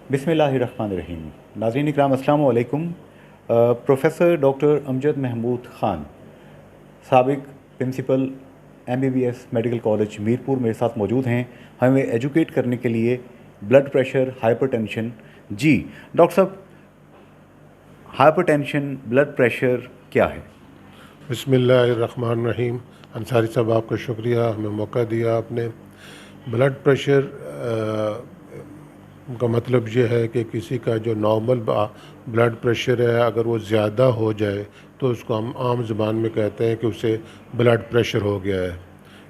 बिस्मिल्लाहिर्रहमानिर्रहीम। नाज़रीन इकराम अस्सलाम वालेकुम। प्रोफेसर डॉक्टर अमजद महमूद ख़ान, साबिक principal MBBS medical college Mirpur मेरे साथ मौजूद हैं हमें एजुकेट करने के लिए ब्लड प्रेशर, हाइपरटेंशन। जी डॉक्टर साहब, हाइपरटेंशन, ब्लड प्रेशर क्या है? बिस्मिल्लाहिर्रहमानिर्रहीम। अंसारी साहब, आपका शुक्रिया, हमें मौका दिया आपने। ब्लड प्रेशर का मतलब ये है कि किसी का जो नॉर्मल ब्लड प्रेशर है, अगर वो ज़्यादा हो जाए तो उसको हम आम ज़बान में कहते हैं कि उसे ब्लड प्रेशर हो गया है।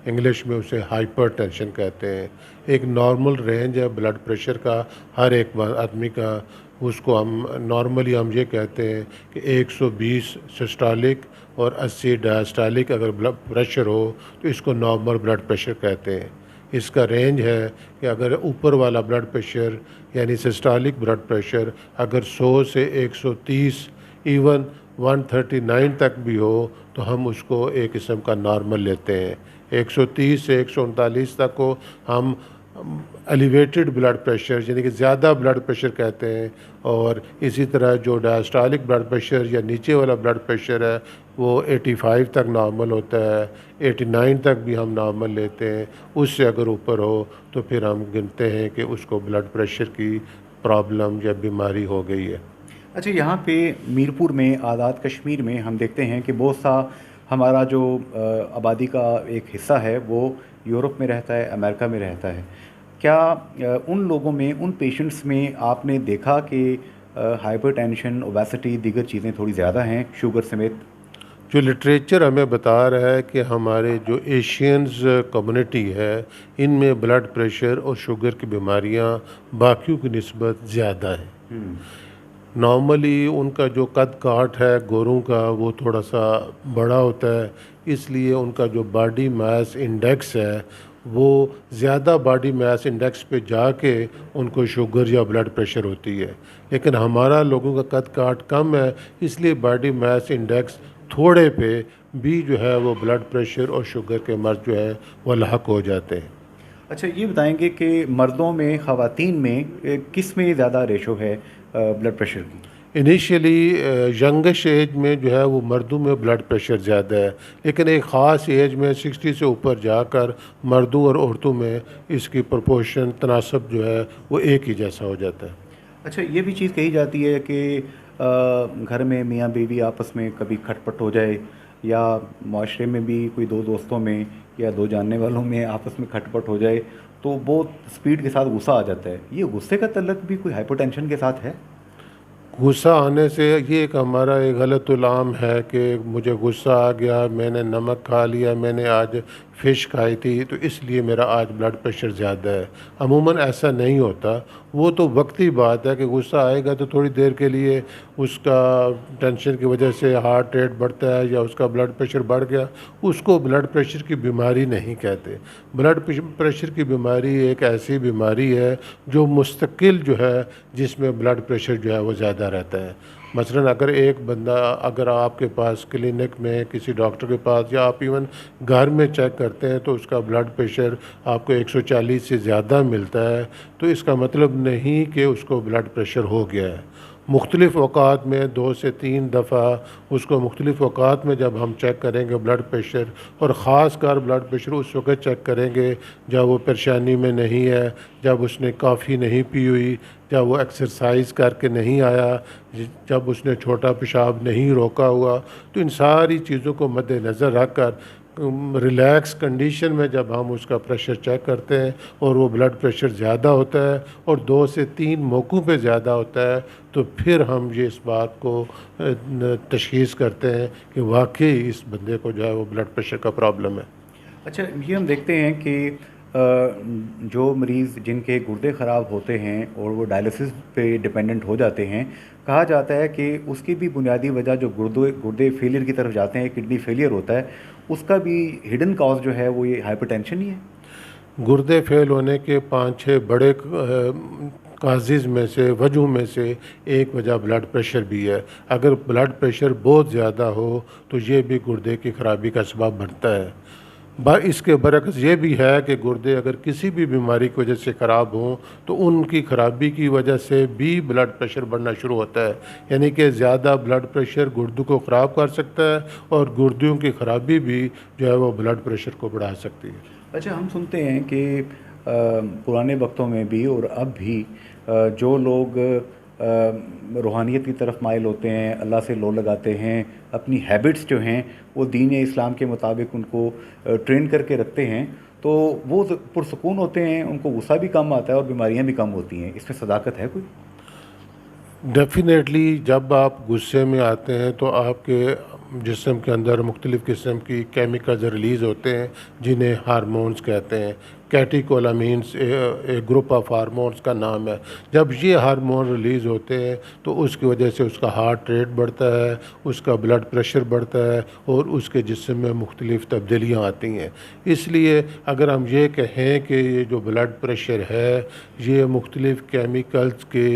इंग्लिश में उसे हाइपरटेंशन कहते हैं। एक नॉर्मल रेंज है ब्लड प्रेशर का हर एक आदमी का, उसको हम नॉर्मली हम ये कहते हैं कि 120 सिस्टोलिक और 80 डायस्टोलिक अगर ब्लड प्रेशर हो तो इसको नॉर्मल ब्लड प्रेशर कहते हैं। इसका रेंज है कि अगर ऊपर वाला ब्लड प्रेशर यानी सिस्टोलिक ब्लड प्रेशर अगर 100 से 130 इवन 139 तक भी हो तो हम उसको एक किस्म का नॉर्मल लेते हैं। 130 से 139 तक को हम एलिवेटेड ब्लड प्रेशर यानी कि ज़्यादा ब्लड प्रेशर कहते हैं। और इसी तरह जो डायस्टोलिक ब्लड प्रेशर या नीचे वाला ब्लड प्रेशर है वो 85 तक नॉर्मल होता है, 89 तक भी हम नॉर्मल लेते हैं। उससे अगर ऊपर हो तो फिर हम गिनते हैं कि उसको ब्लड प्रेशर की प्रॉब्लम या बीमारी हो गई है। अच्छा, यहाँ पे मीरपुर में, आज़ाद कश्मीर में हम देखते हैं कि बहुत सा हमारा जो आबादी का एक हिस्सा है वो यूरोप में रहता है, अमेरिका में रहता है। क्या उन लोगों में, उन पेशेंट्स में आपने देखा कि हाइपरटेंशन, ओबेसिटी, दीगर चीज़ें थोड़ी ज़्यादा हैं शुगर समेत? जो लिटरेचर हमें बता रहा है कि हमारे जो एशियंस कम्युनिटी है इनमें ब्लड प्रेशर और शुगर की बीमारियां बाकियों की निस्बत ज़्यादा है। नॉर्मली उनका जो कद काठ है गोरों का वो थोड़ा सा बड़ा होता है, इसलिए उनका जो बॉडी मास इंडेक्स है वो ज़्यादा बॉडी मास इंडेक्स पे जाके उनको शुगर या ब्लड प्रेशर होती है। लेकिन हमारा लोगों का कद काठ कम है, इसलिए बॉडी मास इंडेक्स थोड़े पे भी जो है वो ब्लड प्रेशर और शुगर के मर्ज जो है वो लाक हो जाते हैं। अच्छा, ये बताएंगे कि मर्दों में, ख़वातीन में किस में ज़्यादा रेशो है ब्लड प्रेशर की? इनिशियली यंगेस्ट एज में जो है वो मर्दों में ब्लड प्रेशर ज़्यादा है, लेकिन एक ख़ास एज में 60 से ऊपर जाकर मर्दों और औरतों में इसकी प्रोपोर्शन तनासब जो है वो एक ही जैसा हो जाता है। अच्छा, ये भी चीज़ कही जाती है कि घर में मियाँ बीवी आपस में कभी खटपट हो जाए, या माशरे में भी कोई दो दोस्तों में या दो जानने वालों में आपस में खटपट हो जाए तो बहुत स्पीड के साथ गुस्सा आ जाता है। ये गुस्से का तल्लुक भी कोई हाइपरटेंशन के साथ है? गुस्सा आने से ये एक हमारा एक गलतुलाम है कि मुझे गुस्सा आ गया, मैंने नमक खा लिया, मैंने आज फ़िश खाई थी तो इसलिए मेरा आज ब्लड प्रेशर ज़्यादा है। अमूमन ऐसा नहीं होता, वो तो वक्ती बात है कि गुस्सा आएगा तो थोड़ी देर के लिए उसका टेंशन की वजह से हार्ट रेट बढ़ता है या उसका ब्लड प्रेशर बढ़ गया, उसको ब्लड प्रेशर की बीमारी नहीं कहते। ब्लड प्रेशर की बीमारी एक ऐसी बीमारी है जो मुस्तकिल जो है जिसमें ब्लड प्रेशर जो है वो ज़्यादा रहता है। मसलन अगर एक बंदा अगर आपके पास क्लिनिक में किसी डॉक्टर के पास या आप इवन घर में चेक करते हैं तो उसका ब्लड प्रेशर आपको 140 से ज़्यादा मिलता है तो इसका मतलब नहीं कि उसको ब्लड प्रेशर हो गया है। मुख्तलिफ़ औक़ात में 2 से 3 दफ़ा उसको मुख्तलिफ़ औक़ात में जब हम चेक करेंगे ब्लड प्रेशर, और ख़ास कर ब्लड प्रेशर उस वक़्त चेक करेंगे जब वो परेशानी में नहीं है, जब उसने कॉफ़ी नहीं पी हुई, जब वो एक्सरसाइज करके नहीं आया, जब उसने छोटा पेशाब नहीं रोका हुआ। तो इन सारी चीज़ों को मद्देनज़र रख कर रिलैक्स कंडीशन में जब हम उसका प्रेशर चेक करते हैं और वो ब्लड प्रेशर ज़्यादा होता है और 2 से 3 मौक़ों पे ज़्यादा होता है तो फिर हम ये इस बात को तशख़ीस करते हैं कि वाकई इस बंदे को जो है वो ब्लड प्रेशर का प्रॉब्लम है। अच्छा, ये हम देखते हैं कि जो मरीज़ जिनके गुर्दे ख़राब होते हैं और वो डायलिसिस पे डिपेंडेंट हो जाते हैं, कहा जाता है कि उसकी भी बुनियादी वजह जो गुर्दे गुर्दे फेलियर की तरफ जाते हैं, किडनी फेलियर होता है, उसका भी हिडन कॉज जो है वो ये हाइपरटेंशन ही है। गुर्दे फेल होने के 5-6 बड़े काजेज़ में से, वजहों में से एक वजह ब्लड प्रेशर भी है। अगर ब्लड प्रेशर बहुत ज़्यादा हो तो ये भी गुर्दे की ख़राबी का सबब बनता है। इसके बरक्स ये भी है कि गुर्दे अगर किसी भी बीमारी की वजह से ख़राब हों तो उनकी ख़राबी की वजह से भी ब्लड प्रेशर बढ़ना शुरू होता है। यानी कि ज़्यादा ब्लड प्रेशर गुर्दों को ख़राब कर सकता है और गुर्दों की ख़राबी भी जो है वो ब्लड प्रेशर को बढ़ा सकती है। अच्छा, हम सुनते हैं कि पुराने वक्तों में भी और अब भी जो लोग रूहानियत की तरफ माइल होते हैं, अल्लाह से लो लगाते हैं, अपनी हैबिट्स जो हैं वो दीन इस्लाम के मुताबिक उनको ट्रेन करके रखते हैं, तो वो पुरसकून होते हैं, उनको गुस्सा भी कम आता है और बीमारियां भी कम होती हैं। इसमें सदाकत है कोई? डेफ़िनेटली जब आप गुस्से में आते हैं तो आपके जिस्म के अंदर मुख्तलिफ़ किस्म की केमिकल्स रिलीज़ होते हैं जिन्हें हार्मोन्स कहते हैं। कैटेकोलामीन्स एक ग्रुप ऑफ हार्मोन्स का नाम है। जब ये हार्मोन रिलीज़ होते हैं तो उसकी वजह से उसका हार्ट रेट बढ़ता है, उसका ब्लड प्रेशर बढ़ता है और उसके जिस्म में मुख्तलिफ़ तब्दीलियाँ आती हैं। इसलिए अगर हम ये कहें कि ये जो ब्लड प्रेशर है ये मुख्तलिफ़ केमिकल्स के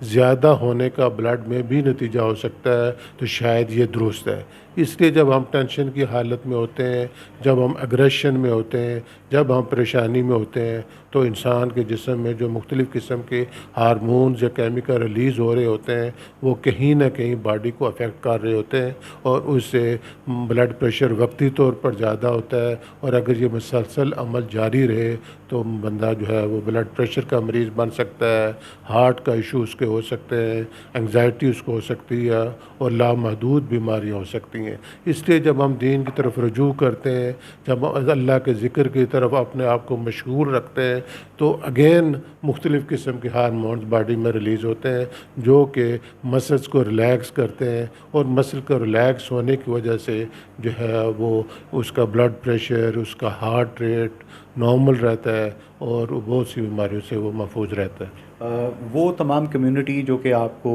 ज़्यादा होने का ब्लड में भी नतीजा हो सकता है तो शायद ये दुरुस्त है। इसलिए जब हम टेंशन की हालत में होते हैं, जब हम एग्रेशन में होते हैं, जब हम परेशानी में होते हैं तो इंसान के जिस्म में जो मुख्तलिफ़ किस्म के हार्मोन्स या केमिकल रिलीज़ हो रहे होते हैं वो कहीं ना कहीं बॉडी को अफेक्ट कर रहे होते हैं और उससे ब्लड प्रेशर वक्ती तौर पर ज़्यादा होता है। और अगर ये मुसलसल अमल जारी रहे तो बंदा जो है वो ब्लड प्रेशर का मरीज़ बन सकता है, हार्ट का इशू उसके हो सकते हैं, एंग्जाइटी उसको हो सकती है और लामहदूद बीमारियाँ हो सकती हैं। इसलिए जब हम दीन की तरफ रुजू करते हैं, जब हम अल्लाह के ज़िक्र की तरफ अपने आप को मशगूल रखते हैं तो अगेन मुख्तलिफ़ किस्म के हार्मोन्स बॉडी में रिलीज़ होते हैं जो कि मसल्स को रिलैक्स करते हैं और मसल को रिलैक्स होने की वजह से जो है वो उसका ब्लड प्रेशर, उसका हार्ट रेट नॉर्मल रहता है और बहुत सी बीमारियों से वो महफूज रहता है। वो तमाम कम्युनिटी जो कि आपको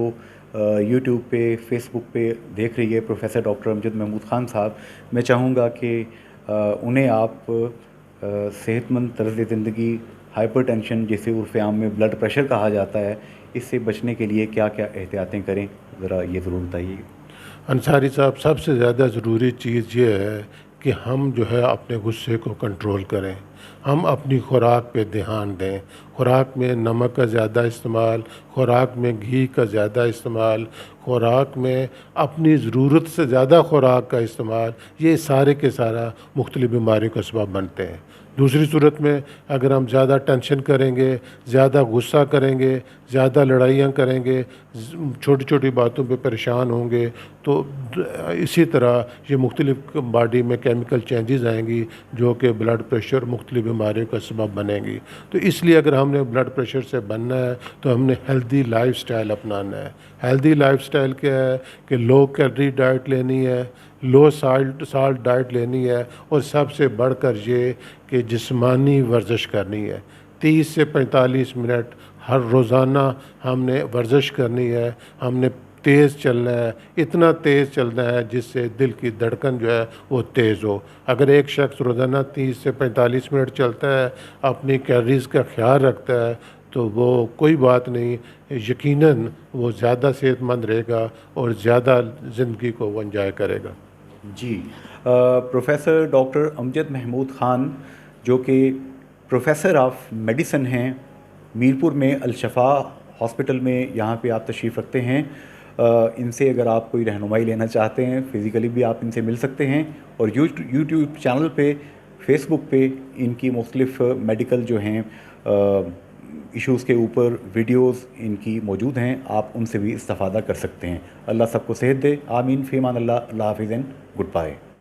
यूट्यूब पे, फेसबुक पे देख रही है, प्रोफेसर डॉक्टर अमजद महमूद ख़ान साहब, मैं चाहूँगा कि उन्हें आप सेहतमंद तर्ज़ ज़िंदगी, हाइपरटेंशन जिसे उर्फ़ आम में ब्लड प्रेशर कहा जाता है, इससे बचने के लिए क्या क्या एहतियातें करें, ज़रा ये ज़रूर बताइए। अंसारी साहब, सबसे ज़्यादा ज़रूरी चीज़ ये है कि हम जो है अपने गुस्से को कंट्रोल करें। हम अपनी खुराक पे ध्यान दें। खुराक में नमक का ज़्यादा इस्तेमाल, खुराक में घी का ज़्यादा इस्तेमाल, खुराक में अपनी ज़रूरत से ज़्यादा खुराक का इस्तेमाल, ये सारे के सारा मुख्तलिफ़ बीमारियों का सबब बनते हैं। दूसरी सूरत में अगर हम ज़्यादा टेंशन करेंगे, ज़्यादा गुस्सा करेंगे, ज़्यादा लड़ाइयाँ करेंगे, छोटी छोटी बातों पे परेशान होंगे तो इसी तरह ये मुख्तलिफ़ बॉडी में केमिकल चेंजेस आएंगी जो कि ब्लड प्रेशर, मुख्तलिफ़ बीमारियों का सबब बनेंगी। तो इसलिए अगर हमने ब्लड प्रेशर से बनना है तो हमने हेल्दी लाइफस्टाइल अपनाना है। हेल्दी लाइफस्टाइल क्या है कि लो कैलोरी डाइट लेनी है, लो साल्ट डाइट लेनी है और सबसे बढ़कर ये कि जिस्मानी वर्जिश करनी है। 30 से 45 मिनट हर रोज़ाना हमने वर्जिश करनी है। हमने तेज़ चलना है, इतना तेज़ चलना है जिससे दिल की धड़कन जो है वो तेज़ हो। अगर एक शख्स रोज़ाना 30 से 45 मिनट चलता है, अपनी कैलोरीज़ का ख्याल रखता है तो वो कोई बात नहीं, यकीनन वो ज़्यादा सेहतमंद रहेगा और ज़्यादा ज़िंदगी को वो एंजॉय करेगा। जी, प्रोफेसर डॉक्टर अमजद महमूद ख़ान जो कि प्रोफेसर ऑफ मेडिसिन हैं, मीरपुर में अल-शफ़ा हॉस्पिटल में यहाँ पे आप तशरीफ़ रखते हैं। इनसे अगर आप कोई रहनुमाई लेना चाहते हैं, फ़िज़िकली भी आप इनसे मिल सकते हैं और यूट्यूब चैनल पे, फेसबुक पे इनकी मुख्तलिफ़ मेडिकल जो हैं इश्यूज़ के ऊपर वीडियोज़ इनकी मौजूद हैं, आप उनसे भी इस्तिफ़ादा कर सकते हैं। अल्लाह सबको सेहत दे, आमीन, फ़ी अमान अल्लाह, अल्लाह हाफ़िज़ एंड गुड बाय।